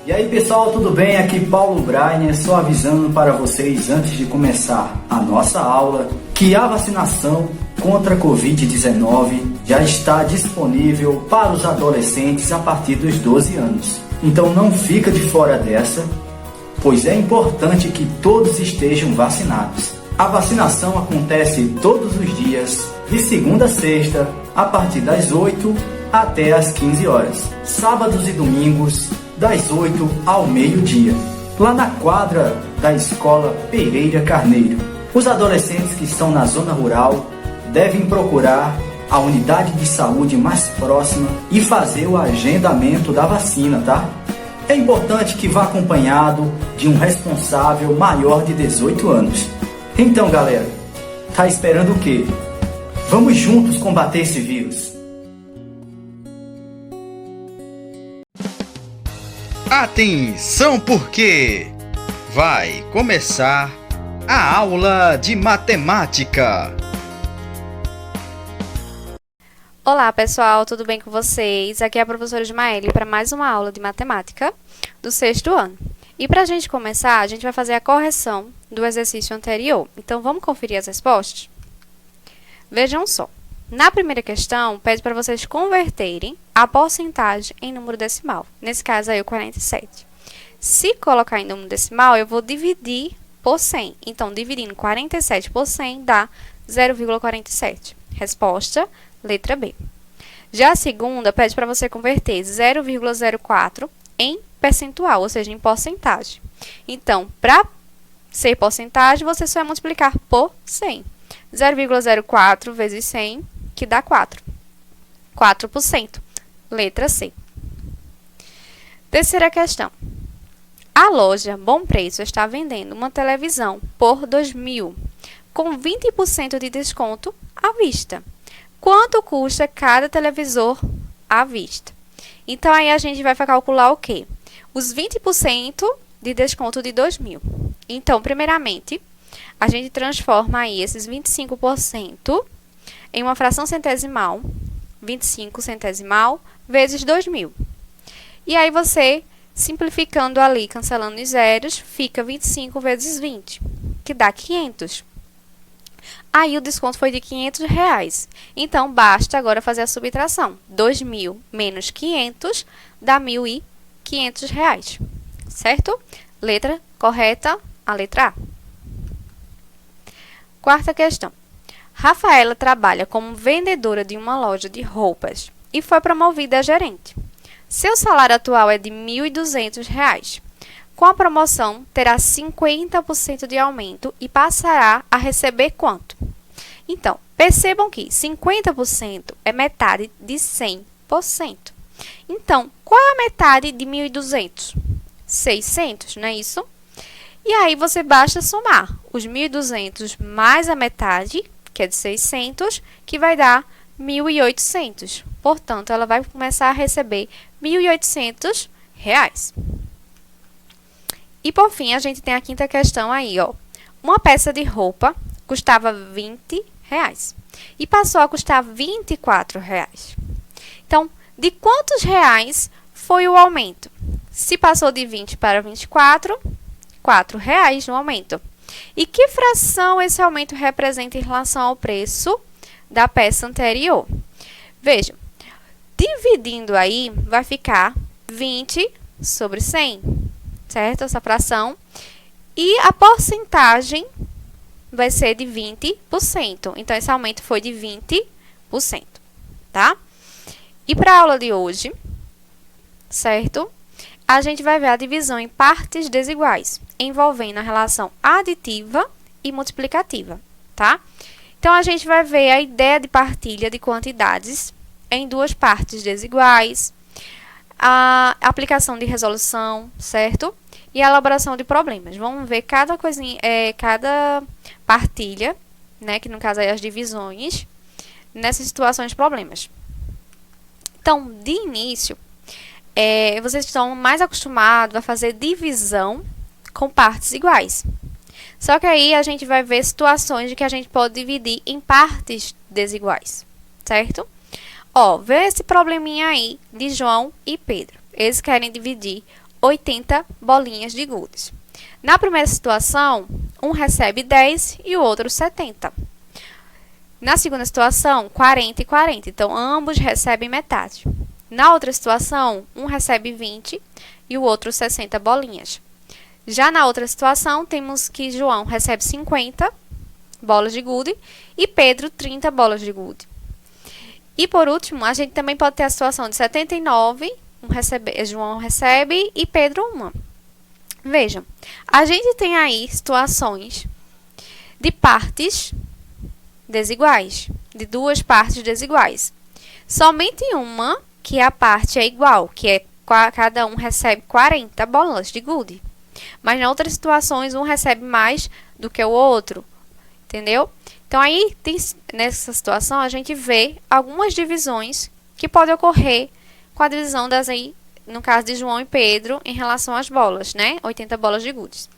E aí pessoal, tudo bem? Aqui Paulo Brainer, só avisando para vocês antes de começar a nossa aula que a vacinação contra a Covid-19 já está disponível para os adolescentes a partir dos 12 anos. Então não fica de fora dessa, pois é importante que todos estejam vacinados. A vacinação acontece todos os dias, de segunda a sexta, a partir das 8 até as 15 horas. Sábados e domingos, das 8 ao meio-dia, lá na quadra da Escola Pereira Carneiro. Os adolescentes que estão na zona rural devem procurar a unidade de saúde mais próxima e fazer o agendamento da vacina, tá? É importante que vá acompanhado de um responsável maior de 18 anos. Então, galera, tá esperando o quê? Vamos juntos combater esse vírus. Atenção, porque vai começar a aula de matemática. Olá pessoal, tudo bem com vocês? Aqui é a professora Ismaeli para mais uma aula de matemática do 6º ano. E para a gente começar, a gente vai fazer a correção do exercício anterior. Então vamos conferir as respostas? Vejam só. Na primeira questão, pede para vocês converterem a porcentagem em número decimal. Nesse caso aí, o 47. Se colocar em número decimal, eu vou dividir por 100. Então, dividindo 47 por 100 dá 0,47. Resposta, letra B. Já a segunda, pede para você converter 0,04 em percentual, ou seja, em porcentagem. Então, para ser porcentagem, você só vai multiplicar por 100. 0,04 vezes 100, que dá 4. 4%. Letra C. Terceira questão. A loja Bom Preço está vendendo uma televisão por 2.000, com 20% de desconto à vista. Quanto custa cada televisor à vista? Então, aí a gente vai calcular o quê? Os 20% de desconto de 2.000. Então, primeiramente, a gente transforma aí esses 25% em uma fração centesimal, 25 centesimal, vezes 2.000. E aí você, simplificando ali, cancelando os zeros, fica 25 vezes 20, que dá 500. Aí o desconto foi de R$500. Então, basta agora fazer a subtração. 2.000 menos 500 dá R$1.500. Certo? Letra correta, a letra A. Quarta questão. Rafaela trabalha como vendedora de uma loja de roupas e foi promovida a gerente. Seu salário atual é de R$1.200. Com a promoção, terá 50% de aumento e passará a receber quanto? Então, percebam que 50% é metade de 100%. Então, qual é a metade de 1.200? 600, não é isso? E aí, você basta somar os 1.200 mais a metade, que é de 600, que vai dar 1.800. Portanto, ela vai começar a receber R$1.800. E, por fim, a gente tem a quinta questão aí, ó. Uma peça de roupa custava R$20 e passou a custar R$24. Então, de quantos reais foi o aumento? Se passou de 20 para 24, R$4 no aumento. E que fração esse aumento representa em relação ao preço da peça anterior? Vejam, dividindo aí, vai ficar 20 sobre 100, certo? Essa fração. E a porcentagem vai ser de 20%. Então, esse aumento foi de 20%, tá? E para a aula de hoje, certo? A gente vai ver a divisão em partes desiguais, envolvendo a relação aditiva e multiplicativa, tá? Então, a gente vai ver a ideia de partilha de quantidades em duas partes desiguais, a aplicação de resolução, certo? E a elaboração de problemas. Vamos ver cada coisinha, cada partilha, né, que no caso é as divisões, nessas situações de problemas. Então, de início, vocês estão mais acostumados a fazer divisão com partes iguais. Só que aí a gente vai ver situações de que a gente pode dividir em partes desiguais, certo? Ó, vê esse probleminha aí de João e Pedro. Eles querem dividir 80 bolinhas de gude. Na primeira situação, um recebe 10 e o outro 70. Na segunda situação, 40 e 40. Então, ambos recebem metade. Na outra situação, um recebe 20 e o outro 60 bolinhas. Já na outra situação, temos que João recebe 50 bolas de gude e Pedro 30 bolas de gude. E por último, a gente também pode ter a situação de 79, João recebe e Pedro uma. Vejam, a gente tem aí situações de partes desiguais, de duas partes desiguais. Somente uma que a parte é igual, que é cada um recebe 40 bolas de gude. Mas em outras situações, um recebe mais do que o outro, entendeu? Então, aí, nessa situação, a gente vê algumas divisões que podem ocorrer com a divisão das aí, no caso de João e Pedro, em relação às bolas, né? 80 bolas de gudes.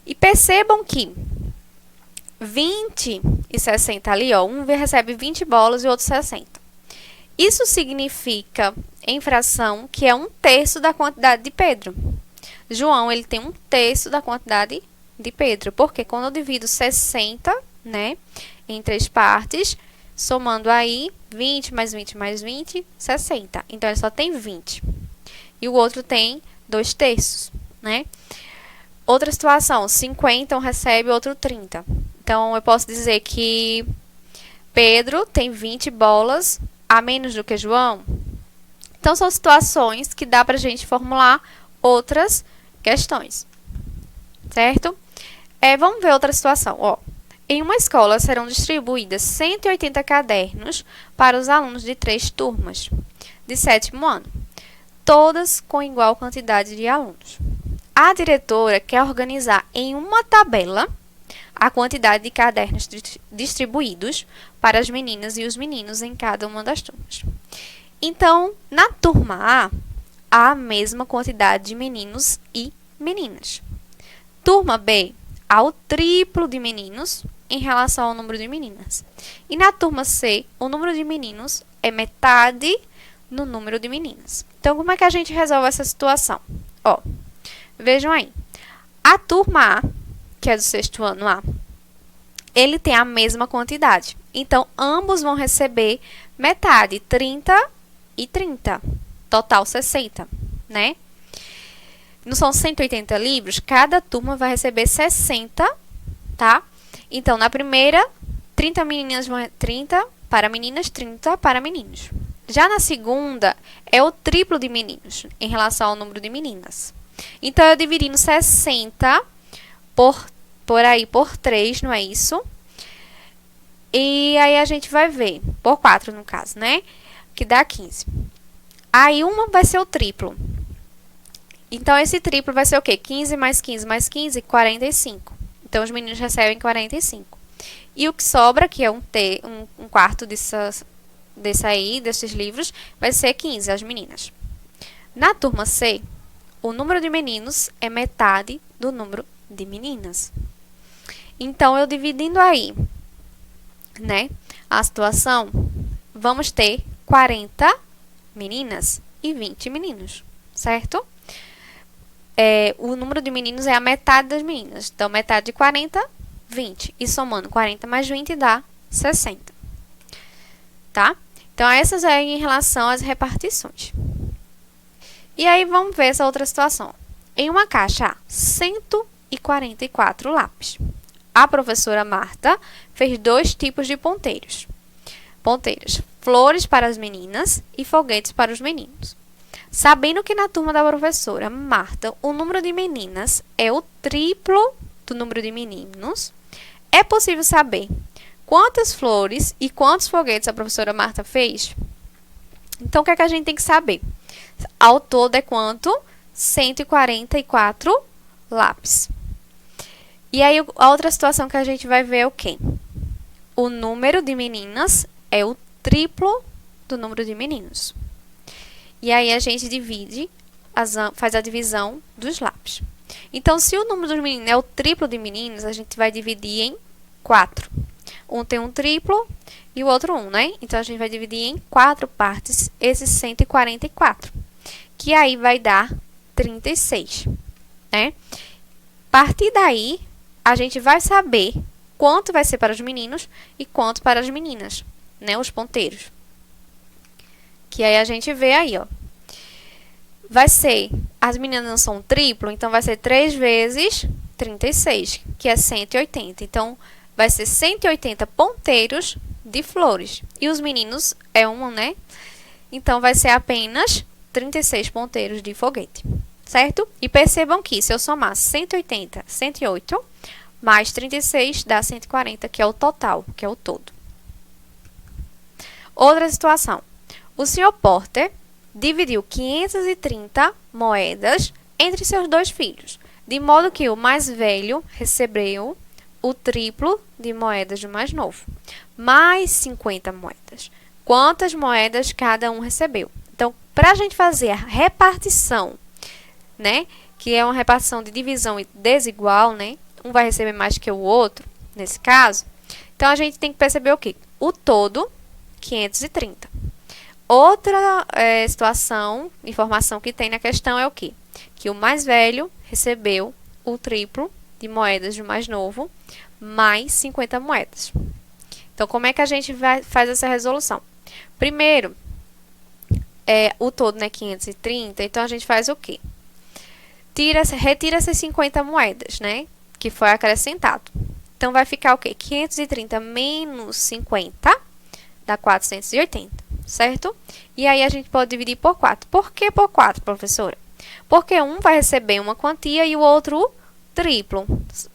E percebam que 20 e 60 ali, ó, um recebe 20 bolas e o outro 60. Isso significa, em fração, que é 1/3 da quantidade de Pedro. João, ele tem 1/3 da quantidade de Pedro, porque quando eu divido 60, né, em 3 partes, somando aí 20 mais 20 mais 20, 60. Então, ele só tem 20. E o outro tem 2/3, né? Outra situação, 50, um recebe, outro 30. Então, eu posso dizer que Pedro tem 20 bolas a menos do que João. Então, são situações que dá pra gente formular outras questões, certo? Vamos ver outra situação, ó. Em uma escola serão distribuídas 180 cadernos para os alunos de 3 turmas de 7º ano, todas com igual quantidade de alunos. A diretora quer organizar em uma tabela a quantidade de cadernos distribuídos para as meninas e os meninos em cada uma das turmas. Então, na turma A, há a mesma quantidade de meninos e meninas. Turma B, há o triplo de meninos em relação ao número de meninas. E na turma C, o número de meninos é metade no número de meninas. Então, como é que a gente resolve essa situação? Ó, vejam aí. A turma A, que é do 6º ano A, ele tem a mesma quantidade. Então, ambos vão receber metade, 30 e 30. Total 60, né? Não são 180 livros? Cada turma vai receber 60, tá? Então, na primeira, 30 meninas vão 30 para meninas, 30 para meninos. Já na segunda, é o triplo de meninos em relação ao número de meninas. Então, eu dividindo 60 por 3, não é isso? E aí, a gente vai ver, por 4 no caso, né? Que dá 15. Aí, uma vai ser o triplo. Então, esse triplo vai ser o quê? 15 mais 15 mais 15, 45. Então, os meninos recebem 45. E o que sobra, que é um quarto desses livros, vai ser 15, as meninas. Na turma C, o número de meninos é metade do número de meninas. Então, eu dividindo aí, né, a situação, vamos ter 40 meninas e 20 meninos, certo? O número de meninos é a metade das meninas. Então, metade de 40, 20. E somando 40 mais 20 dá 60. Tá? Então, essas aí em relação às repartições. E aí, vamos ver essa outra situação. Em uma caixa há 144 lápis. A professora Marta fez 2 tipos de ponteiros. Ponteiras, flores para as meninas e foguetes para os meninos. Sabendo que na turma da professora Marta o número de meninas é o triplo do número de meninos, é possível saber quantas flores e quantos foguetes a professora Marta fez? Então, o que é que a gente tem que saber? Ao todo é quanto? 144 lápis. E aí, a outra situação que a gente vai ver é o quê? O número de meninas é o triplo do número de meninos. E aí, a gente faz a divisão dos lápis. Então, se o número dos meninos é o triplo de meninos, a gente vai dividir em 4. Um tem um triplo e o outro 1, né? Então, a gente vai dividir em 4 partes esses 144. Que aí vai dar 36, né? A partir daí, a gente vai saber quanto vai ser para os meninos e quanto para as meninas, né? Os ponteiros. Que aí a gente vê aí, ó. Vai ser, as meninas não são triplo, então vai ser 3 vezes 36, que é 180. Então, vai ser 180 ponteiros de flores. E os meninos é um, né? Então, vai ser apenas 36 ponteiros de foguete, certo? E percebam que se eu somar 180, 108, mais 36 dá 140, que é o total, que é o todo. Outra situação. O Sr. Porter dividiu 530 moedas entre seus 2 filhos, de modo que o mais velho recebeu o triplo de moedas do mais novo, mais 50 moedas. Quantas moedas cada um recebeu? Então, para a gente fazer a repartição, né, que é uma repartição de divisão desigual, né, um vai receber mais que o outro, nesse caso, então a gente tem que perceber o quê? O todo, 530. Outra situação, informação que tem na questão é o quê? Que o mais velho recebeu o triplo de moedas do mais novo, mais 50 moedas. Então, como é que a gente faz essa resolução? Primeiro, o todo, né, 530, então a gente faz o quê? Retira essas 50 moedas, né, que foi acrescentado. Então, vai ficar o quê? 530 menos 50 dá 480. Certo? E aí, a gente pode dividir por 4. Por que por 4, professora? Porque um vai receber uma quantia e o outro o triplo.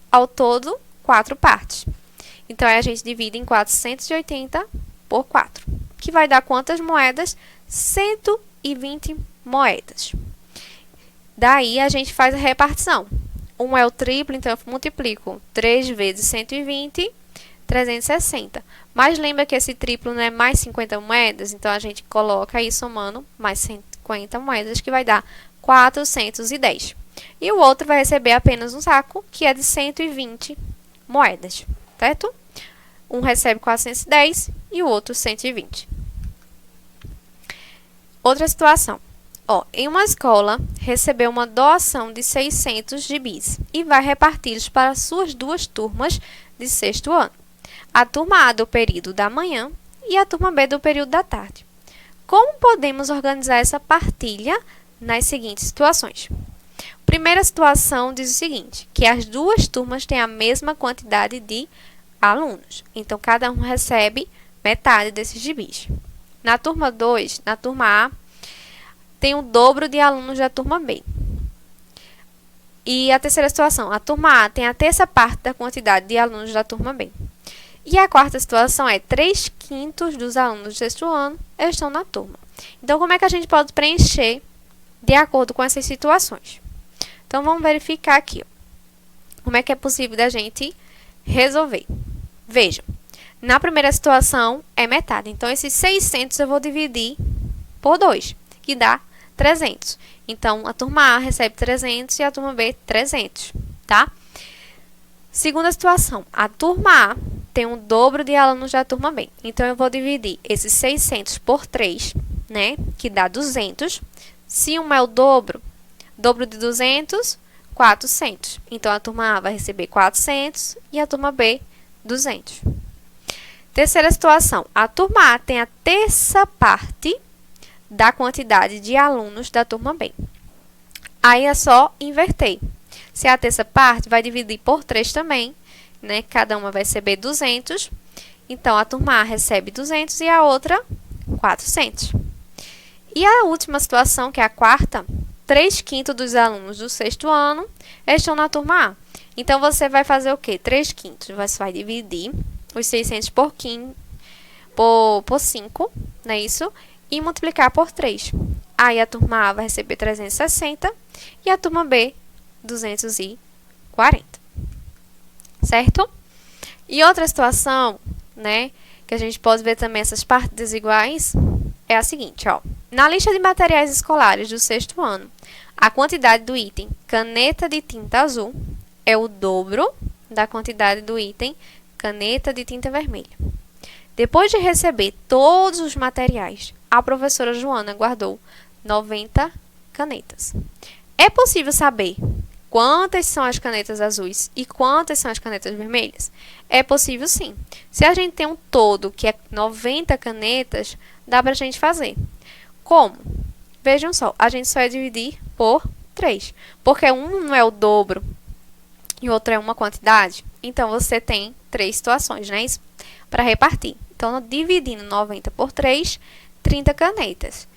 Ao todo, 4 partes. Então, aí a gente divide em 480 por 4. Que vai dar quantas moedas? 120 moedas. Daí, a gente faz a repartição. Um é o triplo, então eu multiplico 3 vezes 120, 360. Mas lembra que esse triplo não é mais 50 moedas, então a gente coloca aí somando mais 50 moedas, que vai dar 410. E o outro vai receber apenas um saco, que é de 120 moedas, certo? Um recebe 410 e o outro 120. Outra situação. Ó, em uma escola, recebeu uma doação de 600 gibis e vai reparti-los para suas 2 turmas de 6º ano. A turma A do período da manhã e a turma B do período da tarde. Como podemos organizar essa partilha nas seguintes situações? Primeira situação diz o seguinte, que as 2 turmas têm a mesma quantidade de alunos. Então, cada um recebe metade desses gibis. Na turma 2, na turma A, tem o dobro de alunos da turma B. E a terceira situação, a turma A tem a terça parte da quantidade de alunos da turma B. E a quarta situação é 3/5 dos alunos do 6º ano estão na turma. Então, como é que a gente pode preencher de acordo com essas situações? Então, vamos verificar aqui, ó, como é que é possível da gente resolver. Vejam, na primeira situação é metade. Então, esses 600 eu vou dividir por 2, que dá 300. Então, a turma A recebe 300 e a turma B 300, tá? Segunda situação, a turma A tem o dobro de alunos da turma B. Então, eu vou dividir esses 600 por 3, né? Que dá 200. Se um é o dobro de 200, 400. Então, a turma A vai receber 400 e a turma B, 200. Terceira situação, a turma A tem a terça parte da quantidade de alunos da turma B. Aí é só inverter. Se é a terça parte, vai dividir por 3 também, né? Cada uma vai receber 200. Então, a turma A recebe 200 e a outra 400. E a última situação, que é a quarta, 3/5 dos alunos do 6º ano estão na turma A. Então, você vai fazer o quê? 3/5. Você vai dividir os 600 por 5, não é isso? E multiplicar por 3. Aí, a turma A vai receber 360 e a turma B, 240. Certo? E outra situação, né, que a gente pode ver também essas partes desiguais, é a seguinte, ó. Na lista de materiais escolares do 6º ano, a quantidade do item caneta de tinta azul é o dobro da quantidade do item caneta de tinta vermelha. Depois de receber todos os materiais, a professora Joana guardou 90 canetas. É possível saber quantas são as canetas azuis e quantas são as canetas vermelhas? É possível sim. Se a gente tem um todo que é 90 canetas, dá pra gente fazer. Como? Vejam só, a gente só vai dividir por 3. Porque um não é o dobro e o outro é uma quantidade. Então, você tem 3 situações, né? Para repartir. Então, dividindo 90 por 3, 30 canetas.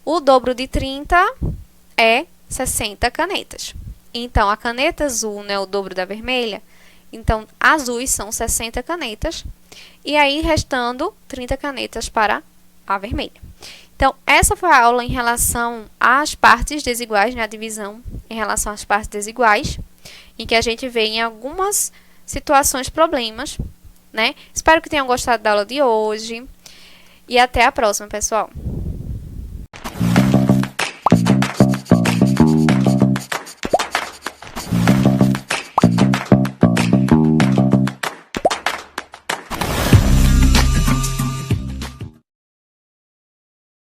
O dobro de 30 é 60 canetas. Então, a caneta azul não é o dobro da vermelha. Então, azuis são 60 canetas. E aí, restando 30 canetas para a vermelha. Então, essa foi a aula em relação às partes desiguais, né? A divisão em relação às partes desiguais. Em que a gente vê em algumas situações problemas, né? Espero que tenham gostado da aula de hoje. E até a próxima, pessoal.